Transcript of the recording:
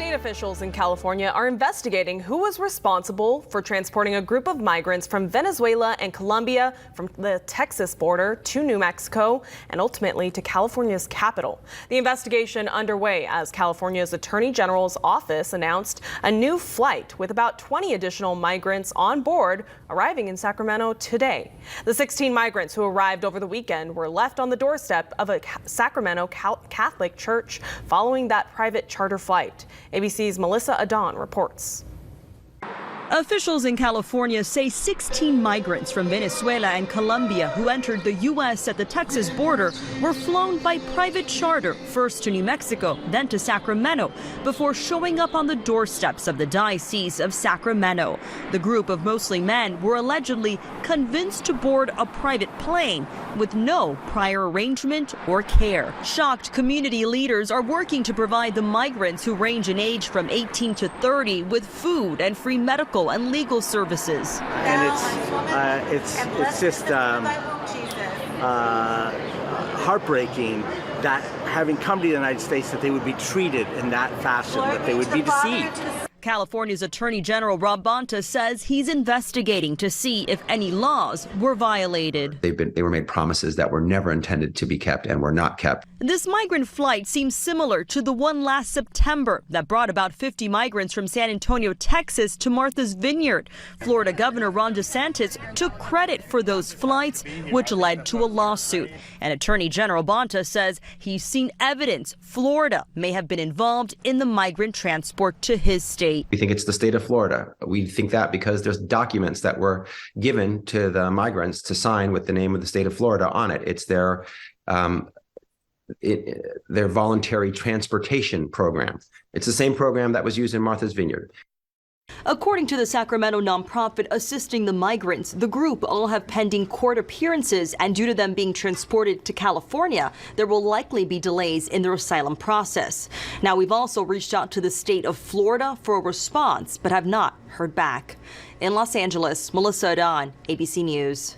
State officials in California are investigating who was responsible for transporting a group of migrants from Venezuela and Colombia from the Texas border to New Mexico and ultimately to California's capital. The investigation underway as California's Attorney General's office announced a new flight with about 20 additional migrants on board arriving in Sacramento today. The 16 migrants who arrived over the weekend were left on the doorstep of a Sacramento Catholic church following that private charter flight. ABC's Melissa Adon reports. Officials in California say 16 migrants from Venezuela and Colombia who entered the U.S. at the Texas border were flown by private charter, first to New Mexico, then to Sacramento, before showing up on the doorsteps of the Diocese of Sacramento. The group of mostly men were allegedly convinced to board a private plane with no prior arrangement or care. Shocked community leaders are working to provide the migrants, who range in age from 18 to 30, with food and free medical and legal services. And it's just heartbreaking that having come to the United States that they would be treated in that fashion, that they would be deceived. California's Attorney General Rob Bonta says he's investigating to see if any laws were violated. They were made promises that were never intended to be kept and were not kept. This migrant flight seems similar to the one last September that brought about 50 migrants from San Antonio, Texas to Martha's Vineyard. Florida Governor Ron DeSantis took credit for those flights, which led to a lawsuit. And Attorney General Bonta says he's seen evidence Florida may have been involved in the migrant transport to his state. We think it's the state of Florida. We think that because there's documents that were given to the migrants to sign with the name of the state of Florida on it. It's their voluntary transportation program. It's the same program that was used in Martha's Vineyard. According to the Sacramento nonprofit assisting the migrants, the group all have pending court appearances, and due to them being transported to California, there will likely be delays in their asylum process. Now, we've also reached out to the state of Florida for a response, but have not heard back. In Los Angeles, Melissa Adon, ABC News.